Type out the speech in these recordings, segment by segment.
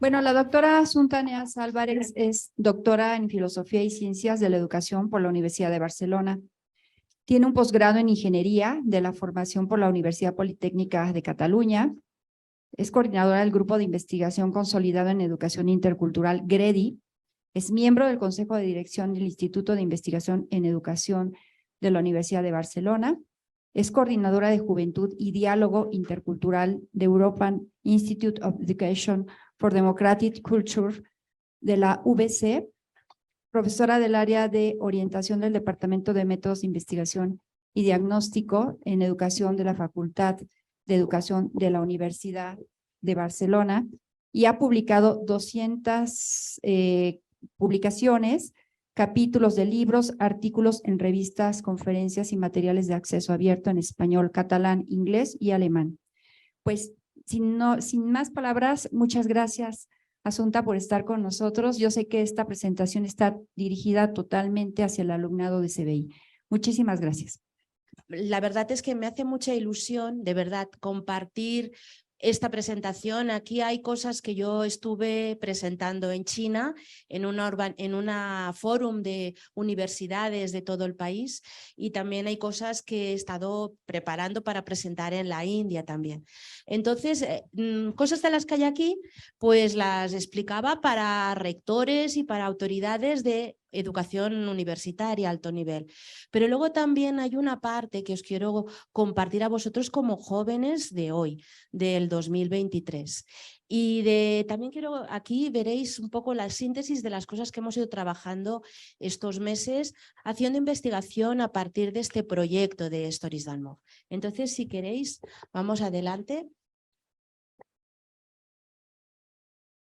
Bueno, la doctora Assunta Neas Álvarez es doctora en Filosofía y Ciencias de la Educación por la Universidad de Barcelona. Tiene un posgrado en Ingeniería de la Formación por la Universidad Politécnica de Cataluña. Es coordinadora del Grupo de Investigación Consolidado en Educación Intercultural, GREDI. Es miembro del Consejo de Dirección del Instituto de Investigación en Educación de la Universidad de Barcelona. Es coordinadora de Juventud y Diálogo Intercultural de European Institute of Education for Democratic Culture de la UBC, profesora del área de orientación del Departamento de Métodos de Investigación y Diagnóstico en Educación de la Facultad de Educación de la Universidad de Barcelona y ha publicado 200 publicaciones, capítulos de libros, artículos en revistas, conferencias y materiales de acceso abierto en español, catalán, inglés y alemán. Pues sin más palabras, muchas gracias, Assunta, por estar con nosotros. Yo sé que esta presentación está dirigida totalmente hacia el alumnado de CBI. Muchísimas gracias. La verdad es que me hace mucha ilusión, de verdad, compartir esta presentación. Aquí hay cosas que yo estuve presentando en China, en una fórum de universidades de todo el país, y también hay cosas que he estado preparando para presentar en la India también. Entonces, cosas de las que hay aquí, pues las explicaba para rectores y para autoridades de educación universitaria, alto nivel. Pero luego también hay una parte que os quiero compartir a vosotros como jóvenes de hoy, del 2023. Y también aquí veréis un poco la síntesis de las cosas que hemos ido trabajando estos meses, haciendo investigación a partir de este proyecto de Stories Danmov. Entonces, si queréis, vamos adelante.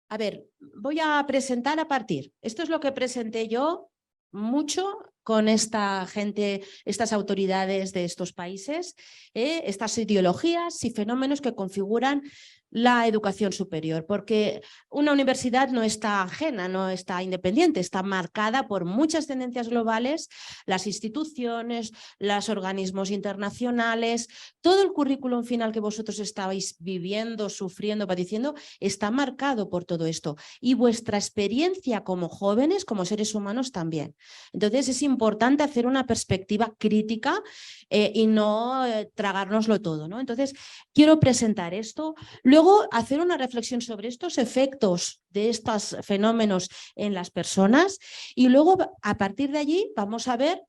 A ver, voy a presentar a partir. Esto es lo que presenté yo mucho con esta gente, estas autoridades de estos países, estas ideologías y fenómenos que configuran la educación superior, porque una universidad no está ajena, no está independiente, está marcada por muchas tendencias globales, las instituciones, los organismos internacionales, todo el currículum final que vosotros estabais viviendo, sufriendo, padeciendo, está marcado por todo esto, y vuestra experiencia como jóvenes, como seres humanos también. Entonces es importante hacer una perspectiva crítica y no tragárnoslo todo, ¿no? Entonces quiero presentar esto, luego hacer una reflexión sobre estos efectos de estos fenómenos en las personas, y luego a partir de allí vamos a ver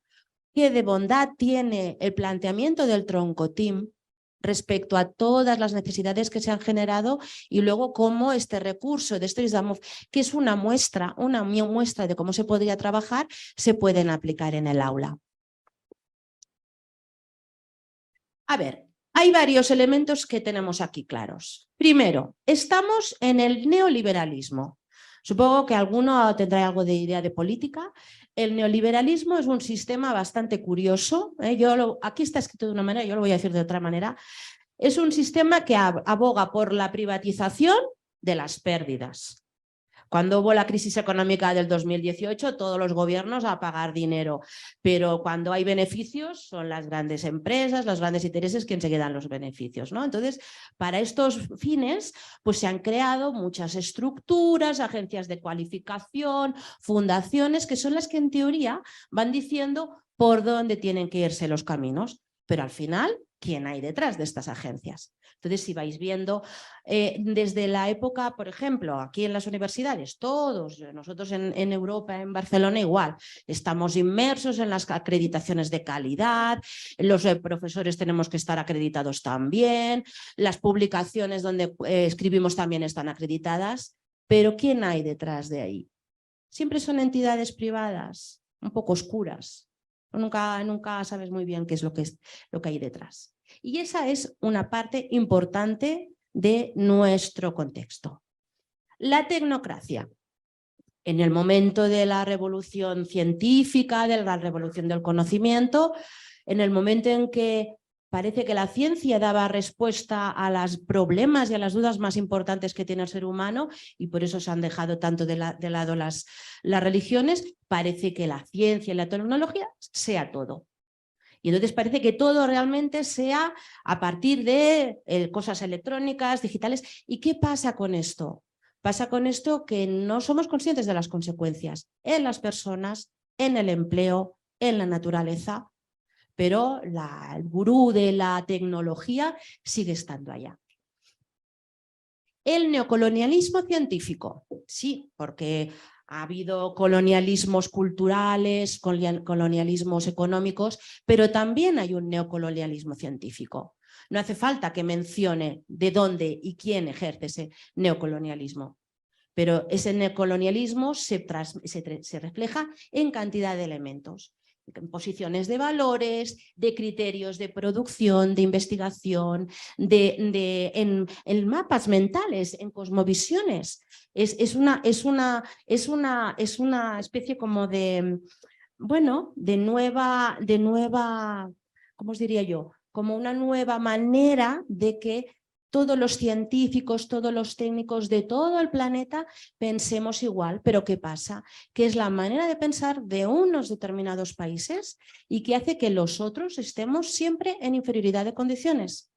qué de bondad tiene el planteamiento del tronco TEAM respecto a todas las necesidades que se han generado, y luego cómo este recurso de Stories Danmov, que es una muestra de cómo se podría trabajar, se pueden aplicar en el aula. A ver, hay varios elementos que tenemos aquí claros. Primero, estamos en el neoliberalismo. Supongo que alguno tendrá algo de idea de política. El neoliberalismo es un sistema bastante curioso. Aquí está escrito de una manera, yo lo voy a decir de otra manera. Es un sistema que aboga por la privatización de las pérdidas. Cuando hubo la crisis económica del 2018, todos los gobiernos a pagar dinero, pero cuando hay beneficios son las grandes empresas, los grandes intereses quien se quedan los beneficios, ¿no? Entonces, para estos fines, pues se han creado muchas estructuras, agencias de cualificación, fundaciones, que son las que en teoría van diciendo por dónde tienen que irse los caminos, pero al final, ¿quién hay detrás de estas agencias? Entonces, si vais viendo desde la época, por ejemplo, aquí en las universidades, todos, nosotros en Europa, en Barcelona igual, estamos inmersos en las acreditaciones de calidad, los profesores tenemos que estar acreditados también, las publicaciones donde escribimos también están acreditadas, pero ¿quién hay detrás de ahí? Siempre son entidades privadas, un poco oscuras, nunca sabes muy bien qué es lo que hay detrás. Y esa es una parte importante de nuestro contexto. La tecnocracia. En el momento de la revolución científica, de la revolución del conocimiento, en el momento en que parece que la ciencia daba respuesta a los problemas y a las dudas más importantes que tiene el ser humano, y por eso se han dejado tanto de lado las religiones, parece que la ciencia y la tecnología sea todo. Y entonces parece que todo realmente sea a partir de cosas electrónicas, digitales. ¿Y qué pasa con esto? Pasa con esto que no somos conscientes de las consecuencias en las personas, en el empleo, en la naturaleza, pero el gurú de la tecnología sigue estando allá. El neocolonialismo científico, sí, porque ha habido colonialismos culturales, colonialismos económicos, pero también hay un neocolonialismo científico. No hace falta que mencione de dónde y quién ejerce ese neocolonialismo, pero ese neocolonialismo se refleja en cantidad de elementos, en posiciones de valores, de criterios de producción, de investigación, en mapas mentales, en cosmovisiones. Es una especie como de, bueno, de nueva, ¿cómo os diría yo? Como una nueva manera de que todos los científicos, todos los técnicos de todo el planeta pensemos igual. Pero ¿qué pasa? Que es la manera de pensar de unos determinados países y que hace que los otros estemos siempre en inferioridad de condiciones.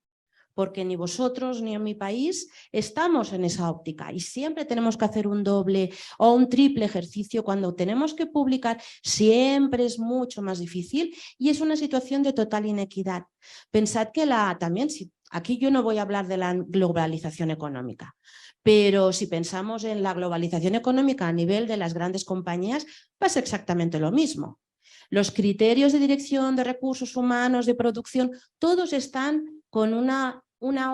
Porque ni vosotros ni en mi país estamos en esa óptica y siempre tenemos que hacer un doble o un triple ejercicio. Cuando tenemos que publicar siempre es mucho más difícil y es una situación de total inequidad. Pensad que también, aquí yo no voy a hablar de la globalización económica, pero si pensamos en la globalización económica a nivel de las grandes compañías, pasa exactamente lo mismo. Los criterios de dirección de recursos humanos, de producción, todos están con una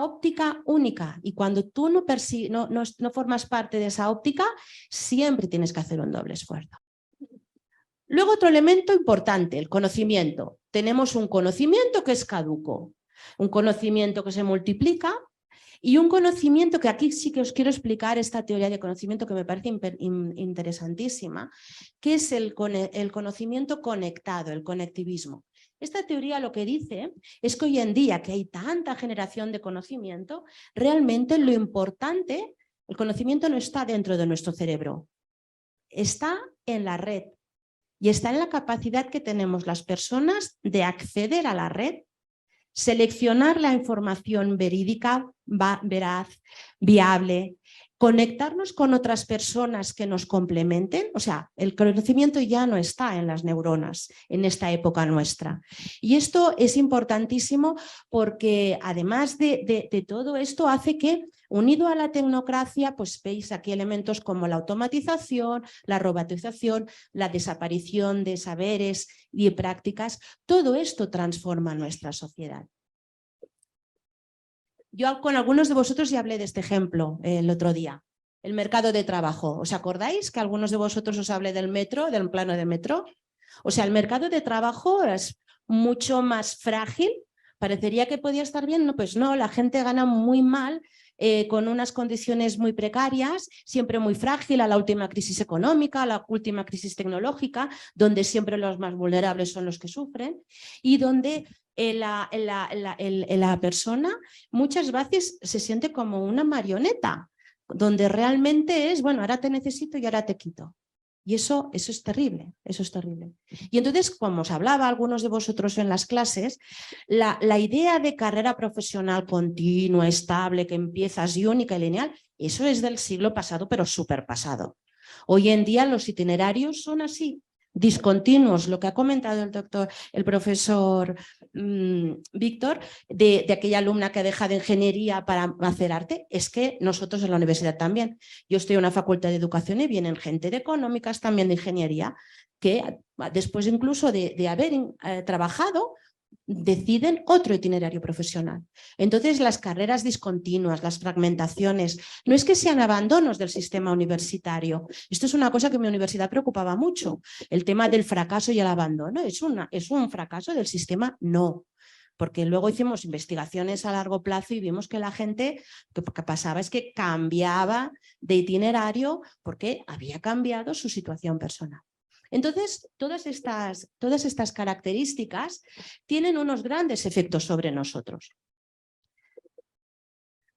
óptica única y cuando tú no formas parte de esa óptica, siempre tienes que hacer un doble esfuerzo. Luego otro elemento importante, el conocimiento. Tenemos un conocimiento que es caduco, un conocimiento que se multiplica y un conocimiento que aquí sí que os quiero explicar esta teoría de conocimiento que me parece interesantísima, que es el conocimiento conectado, el conectivismo. Esta teoría lo que dice es que hoy en día que hay tanta generación de conocimiento, realmente lo importante, el conocimiento no está dentro de nuestro cerebro, está en la red y está en la capacidad que tenemos las personas de acceder a la red, seleccionar la información verídica, veraz, viable, conectarnos con otras personas que nos complementen. O sea, el conocimiento ya no está en las neuronas en esta época nuestra. Y esto es importantísimo porque además de todo esto hace que, unido a la tecnocracia, pues veis aquí elementos como la automatización, la robotización, la desaparición de saberes y prácticas. Todo esto transforma nuestra sociedad. Yo con algunos de vosotros ya hablé de este ejemplo el otro día, el mercado de trabajo. ¿Os acordáis que algunos de vosotros os hablé del metro, del plano de metro? O sea, el mercado de trabajo es mucho más frágil. Parecería que podía estar bien, no, pues no, la gente gana muy mal, con unas condiciones muy precarias, siempre muy frágil a la última crisis económica, a la última crisis tecnológica, donde siempre los más vulnerables son los que sufren y donde la persona muchas veces se siente como una marioneta, donde realmente es, bueno, ahora te necesito y ahora te quito. Y eso es terrible, eso es terrible. Y entonces, como os hablaba algunos de vosotros en las clases, la idea de carrera profesional continua, estable, que empiezas y única y lineal, eso es del siglo pasado, pero súper pasado. Hoy en día los itinerarios son así, discontinuos, lo que ha comentado el profesor Víctor, de aquella alumna que deja de ingeniería para hacer arte, es que nosotros en la universidad también. Yo estoy en una facultad de educación y vienen gente de económicas, también de ingeniería, que después incluso de haber trabajado, deciden otro itinerario profesional. Entonces, las carreras discontinuas, las fragmentaciones, no es que sean abandonos del sistema universitario. Esto es una cosa que mi universidad preocupaba mucho. El tema del fracaso y el abandono es un fracaso del sistema, no. Porque luego hicimos investigaciones a largo plazo y vimos que la gente, lo que pasaba es que cambiaba de itinerario porque había cambiado su situación personal. Entonces, todas estas características tienen unos grandes efectos sobre nosotros.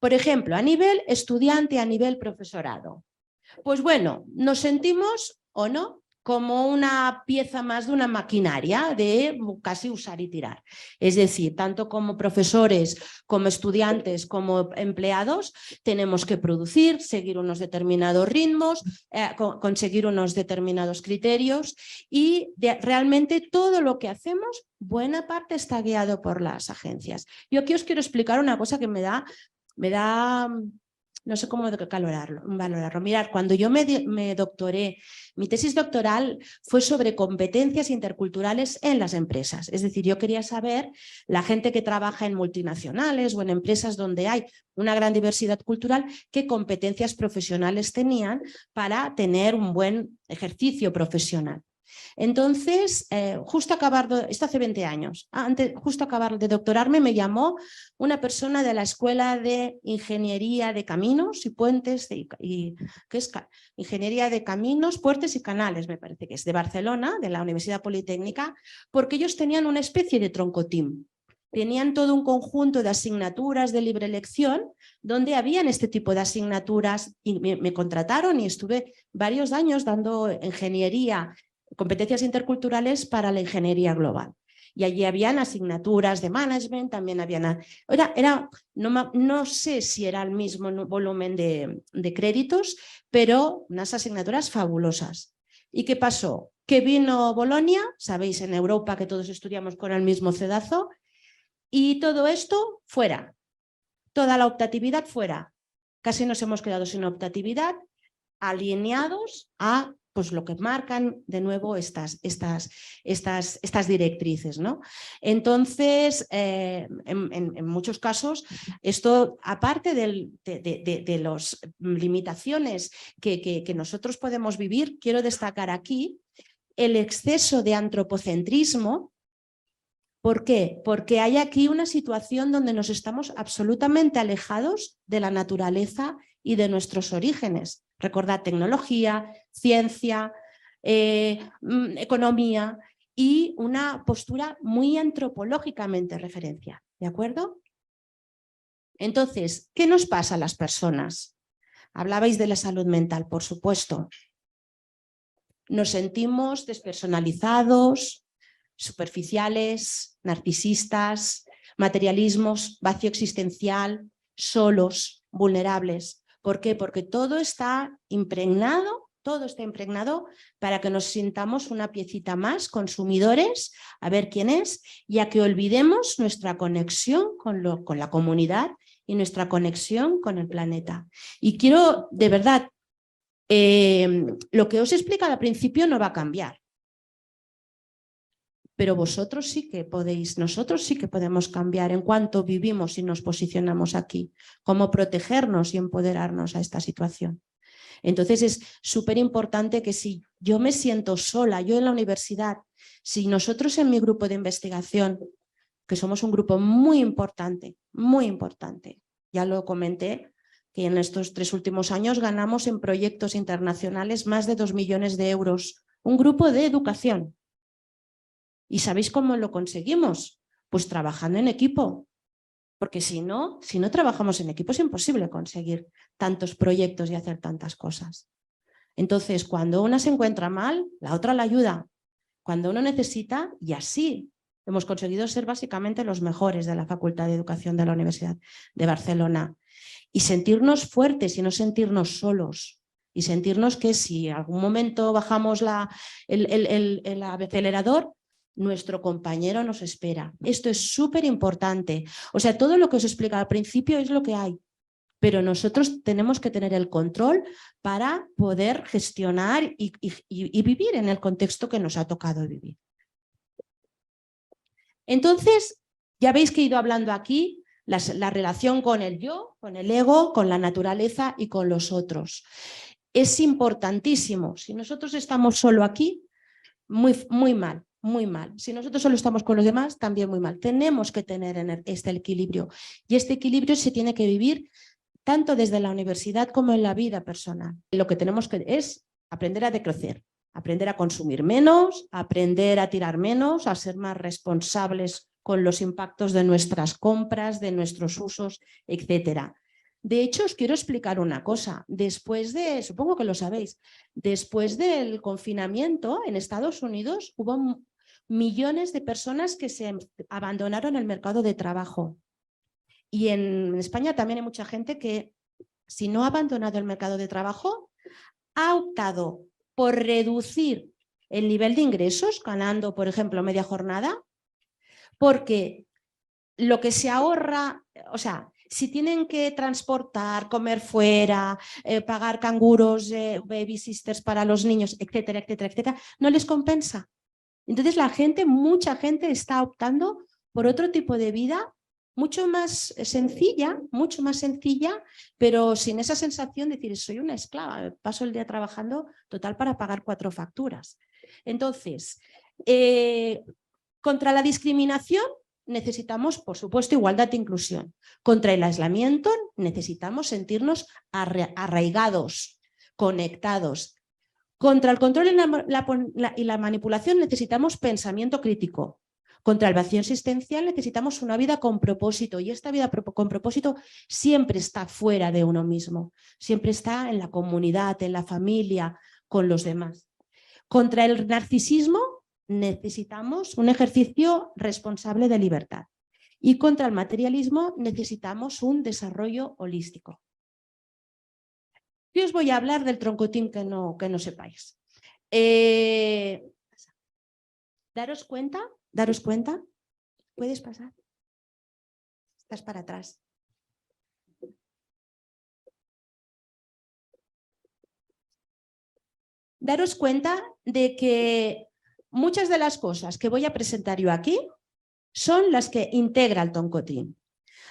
Por ejemplo, a nivel estudiante, a nivel profesorado. Pues bueno, nos sentimos o no como una pieza más de una maquinaria de casi usar y tirar. Es decir, tanto como profesores, como estudiantes, como empleados, tenemos que producir, seguir unos determinados ritmos, conseguir unos determinados criterios y realmente todo lo que hacemos, buena parte está guiado por las agencias. Yo aquí os quiero explicar una cosa que me da no sé cómo valorarlo. Mirad, cuando yo me doctoré, mi tesis doctoral fue sobre competencias interculturales en las empresas. Es decir, yo quería saber la gente que trabaja en multinacionales o en empresas donde hay una gran diversidad cultural, qué competencias profesionales tenían para tener un buen ejercicio profesional. Entonces, justo esto hace 20 años, justo acabar de doctorarme, me llamó una persona de la Escuela de Ingeniería de Caminos y Puentes, ¿qué es? Ingeniería de Caminos, Puertos y Canales, me parece que es, de Barcelona, de la Universidad Politécnica, porque ellos tenían una especie de troncoteam. Tenían todo un conjunto de asignaturas de libre elección donde habían este tipo de asignaturas y me contrataron y estuve varios años dando ingeniería, competencias interculturales para la ingeniería global. Y allí habían asignaturas de management, también habían... no sé si era el mismo volumen de créditos, pero unas asignaturas fabulosas. ¿Y qué pasó? Que vino Bolonia, sabéis, en Europa que todos estudiamos con el mismo cedazo, y todo esto fuera. Toda la optatividad fuera. Casi nos hemos quedado sin optatividad, alineados a pues lo que marcan de nuevo estas directrices, ¿no? Entonces, en muchos casos, esto, aparte de las limitaciones que nosotros podemos vivir, quiero destacar aquí el exceso de antropocentrismo. ¿Por qué? Porque hay aquí una situación donde nos estamos absolutamente alejados de la naturaleza y de nuestros orígenes. Recordad, tecnología, ciencia, economía y una postura muy antropológicamente referenciada, ¿de acuerdo? Entonces, ¿qué nos pasa a las personas? Hablabais de la salud mental, por supuesto. Nos sentimos despersonalizados, superficiales, narcisistas, materialismos, vacío existencial, solos, vulnerables. ¿Por qué? Porque todo está impregnado para que nos sintamos una piecita más, consumidores, a ver quién es, y a que olvidemos nuestra conexión con la comunidad y nuestra conexión con el planeta. Y quiero, de verdad, lo que os he explicado al principio no va a cambiar. Pero vosotros sí que podéis, nosotros sí que podemos cambiar en cuanto vivimos y nos posicionamos aquí, cómo protegernos y empoderarnos a esta situación. Entonces es súper importante que si yo me siento sola, yo en la universidad, si nosotros en mi grupo de investigación, que somos un grupo muy importante, ya lo comenté, que en estos 3 últimos años ganamos en proyectos internacionales más de 2 millones de euros, un grupo de educación. ¿Y sabéis cómo lo conseguimos? Pues trabajando en equipo. Porque si no trabajamos en equipo es imposible conseguir tantos proyectos y hacer tantas cosas. Entonces, cuando una se encuentra mal, la otra la ayuda. Cuando uno necesita, y así hemos conseguido ser básicamente los mejores de la Facultad de Educación de la Universidad de Barcelona. Y sentirnos fuertes y no sentirnos solos. Y sentirnos que si en algún momento bajamos el acelerador, nuestro compañero nos espera. Esto es súper importante. O sea, todo lo que os he explicado al principio es lo que hay, pero nosotros tenemos que tener el control para poder gestionar y vivir en el contexto que nos ha tocado vivir. Entonces, ya veis que he ido hablando aquí la relación con el yo, con el ego, con la naturaleza y con los otros. Es importantísimo. Si nosotros estamos solo aquí, muy mal. Muy mal. Si nosotros solo estamos con los demás, también muy mal. Tenemos que tener este equilibrio. Y este equilibrio se tiene que vivir tanto desde la universidad como en la vida personal. Lo que tenemos que es aprender a decrecer, aprender a consumir menos, aprender a tirar menos, a ser más responsables con los impactos de nuestras compras, de nuestros usos, etc. De hecho, os quiero explicar una cosa. Supongo que lo sabéis, después del confinamiento en Estados Unidos hubo millones de personas que se abandonaron el mercado de trabajo. Y en España también hay mucha gente que, si no ha abandonado el mercado de trabajo, ha optado por reducir el nivel de ingresos, ganando, por ejemplo, media jornada, porque lo que se ahorra, o sea, si tienen que transportar, comer fuera, pagar canguros, baby sisters para los niños, etcétera, etcétera, etcétera, no les compensa. Entonces mucha gente está optando por otro tipo de vida mucho más sencilla, pero sin esa sensación de decir, soy una esclava, paso el día trabajando total para pagar 4 facturas. Entonces, contra la discriminación necesitamos, por supuesto, igualdad e inclusión. Contra el aislamiento necesitamos sentirnos arraigados, conectados. Contra el control y la manipulación necesitamos pensamiento crítico. Contra el vacío existencial necesitamos una vida con propósito, y esta vida con propósito siempre está fuera de uno mismo, siempre está en la comunidad, en la familia, con los demás. Contra el narcisismo necesitamos un ejercicio responsable de libertad, y contra el materialismo necesitamos un desarrollo holístico. Yo os voy a hablar del troncotín que no sepáis. Daros cuenta, ¿puedes pasar? Estás para atrás. Daros cuenta de que muchas de las cosas que voy a presentar yo aquí son las que integra el troncotín.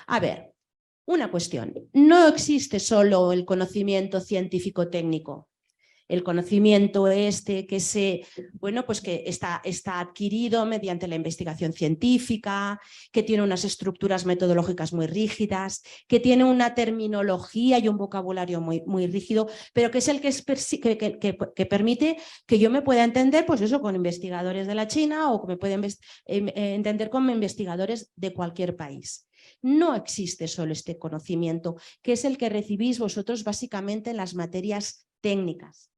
A ver, una cuestión. No existe solo el conocimiento científico-técnico. El conocimiento que está adquirido mediante la investigación científica, que tiene unas estructuras metodológicas muy rígidas, que tiene una terminología y un vocabulario muy rígido, pero que es el que permite que yo me pueda entender, pues eso, con investigadores de la China, o que me pueda entender con investigadores de cualquier país. No existe solo este conocimiento, que es el que recibís vosotros básicamente en las materias técnicas.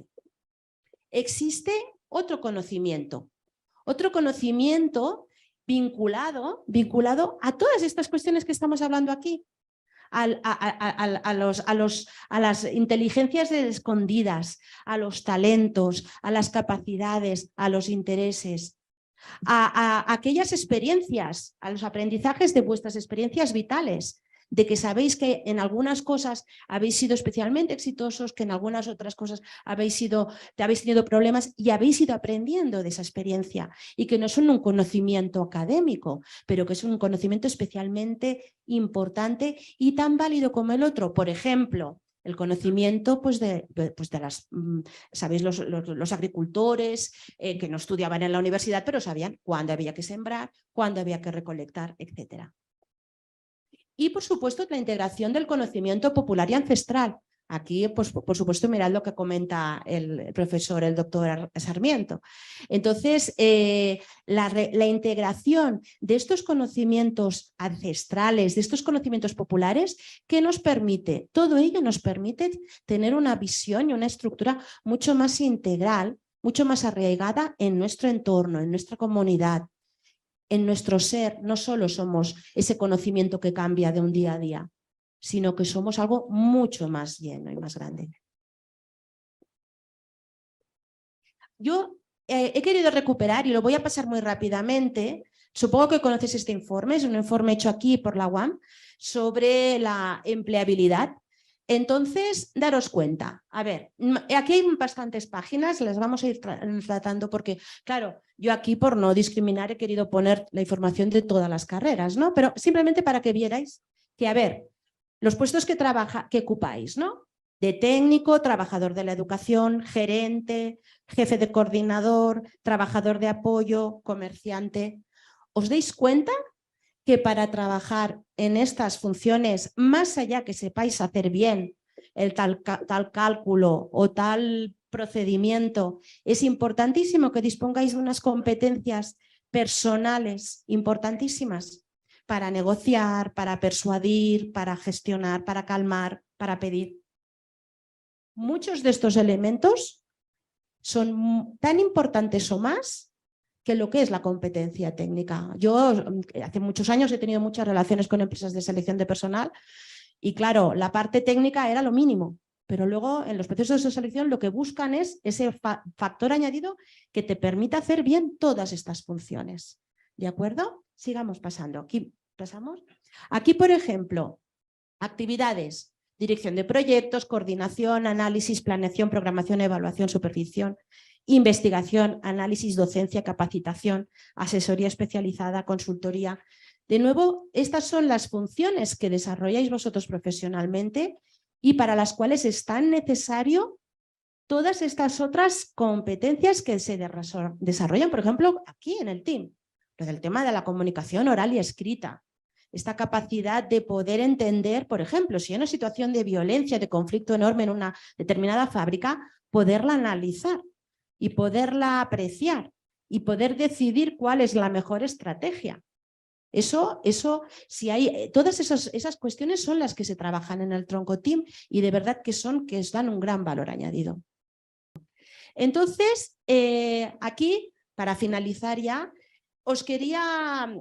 Existe otro conocimiento vinculado a todas estas cuestiones que estamos hablando aquí, a las inteligencias escondidas, a los talentos, a las capacidades, a los intereses, a aquellas experiencias, a los aprendizajes de vuestras experiencias vitales, de que sabéis que en algunas cosas habéis sido especialmente exitosos, que en algunas otras cosas habéis tenido problemas y habéis ido aprendiendo de esa experiencia, y que no son un conocimiento académico, pero que es un conocimiento especialmente importante y tan válido como el otro. Por ejemplo, el conocimiento sabéis, los agricultores que no estudiaban en la universidad, pero sabían cuándo había que sembrar, cuándo había que recolectar, etcétera. Y, por supuesto, la integración del conocimiento popular y ancestral. Aquí, pues, por supuesto, mirad lo que comenta el profesor, el doctor Sarmiento. Entonces, la integración de estos conocimientos ancestrales, de estos conocimientos populares, ¿qué nos permite? Todo ello nos permite tener una visión y una estructura mucho más integral, mucho más arraigada en nuestro entorno, en nuestra comunidad. En nuestro ser no solo somos ese conocimiento que cambia de un día a día, sino que somos algo mucho más lleno y más grande. Yo he querido recuperar, y lo voy a pasar muy rápidamente, supongo que conoces este informe, es un informe hecho aquí por la UAM sobre la empleabilidad. Entonces, daros cuenta. A ver, aquí hay bastantes páginas, las vamos a ir tratando porque, claro, yo aquí, por no discriminar, he querido poner la información de todas las carreras, ¿no? Pero simplemente para que vierais que, a ver, los puestos que ocupáis, ¿no? De técnico, trabajador de la educación, gerente, jefe de coordinador, trabajador de apoyo, comerciante. ¿Os dais cuenta que para trabajar en estas funciones, más allá que sepáis hacer bien el tal cálculo o tal procedimiento, es importantísimo que dispongáis de unas competencias personales importantísimas para negociar, para persuadir, para gestionar, para calmar, para pedir. Muchos de estos elementos son tan importantes o más que lo que es la competencia técnica. Yo hace muchos años he tenido muchas relaciones con empresas de selección de personal y claro, la parte técnica era lo mínimo, pero luego en los procesos de selección lo que buscan es ese factor añadido que te permita hacer bien todas estas funciones. ¿De acuerdo? Sigamos pasando. Aquí pasamos. Aquí, por ejemplo, actividades, dirección de proyectos, coordinación, análisis, planeación, programación, evaluación, supervisión, investigación, análisis, docencia, capacitación, asesoría especializada, consultoría. De nuevo, estas son las funciones que desarrolláis vosotros profesionalmente y para las cuales es tan necesario todas estas otras competencias que se desarrollan, por ejemplo, aquí en el team. Lo del tema de la comunicación oral y escrita. Esta capacidad de poder entender, por ejemplo, si hay una situación de violencia, de conflicto enorme en una determinada fábrica, poderla analizar y poderla apreciar y poder decidir cuál es la mejor estrategia. Eso, si hay, todas esas cuestiones son las que se trabajan en el tronco team y de verdad que os dan un gran valor añadido. Entonces, aquí, para finalizar ya, os quería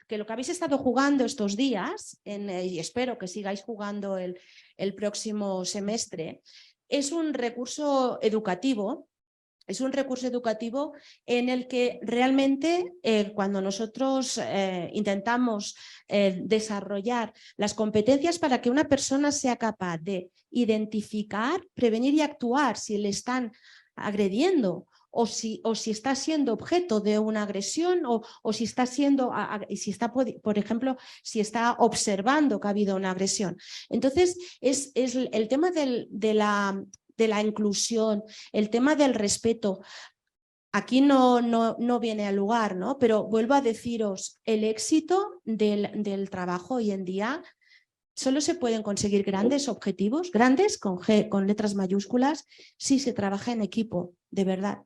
que lo que habéis estado jugando estos días, y espero que sigáis jugando el próximo semestre, es un recurso educativo. Es un recurso educativo en el que realmente cuando nosotros intentamos desarrollar las competencias para que una persona sea capaz de identificar, prevenir y actuar si le están agrediendo o si está siendo objeto de una agresión o si está siendo, por ejemplo, si está observando que ha habido una agresión. Entonces, es el tema de la inclusión, el tema del respeto. Aquí no viene al lugar, ¿no? Pero vuelvo a deciros, el éxito del trabajo hoy en día solo se pueden conseguir grandes objetivos, grandes con letras mayúsculas, si se trabaja en equipo, de verdad.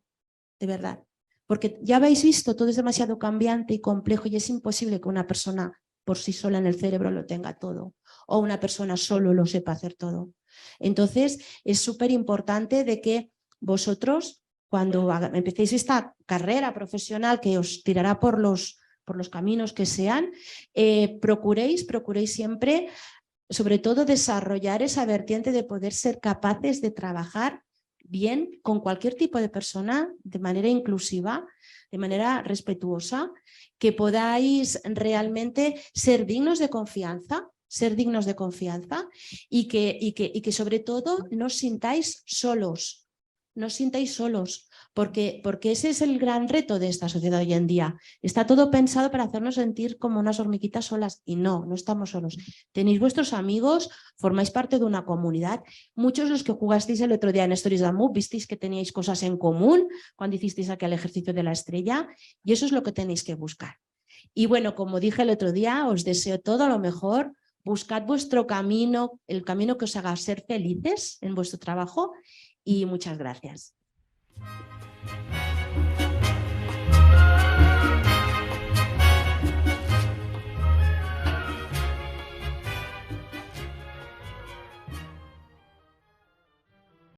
De verdad, porque ya habéis visto, todo es demasiado cambiante y complejo y es imposible que una persona por sí sola en el cerebro lo tenga todo o una persona solo lo sepa hacer todo. Entonces es súper importante de que vosotros cuando empecéis esta carrera profesional que os tirará por los caminos que sean, procuréis siempre sobre todo desarrollar esa vertiente de poder ser capaces de trabajar bien con cualquier tipo de persona, de manera inclusiva, de manera respetuosa, que podáis realmente ser dignos de confianza y que sobre todo no os sintáis solos. No os sintáis solos, porque ese es el gran reto de esta sociedad hoy en día. Está todo pensado para hacernos sentir como unas hormiguitas solas y no estamos solos. Tenéis vuestros amigos, formáis parte de una comunidad. Muchos de los que jugasteis el otro día en Stories That Move visteis que teníais cosas en común cuando hicisteis aquel ejercicio de la estrella y eso es lo que tenéis que buscar. Y bueno, como dije el otro día, os deseo todo lo mejor. Buscad vuestro camino, el camino que os haga ser felices en vuestro trabajo. Y muchas gracias.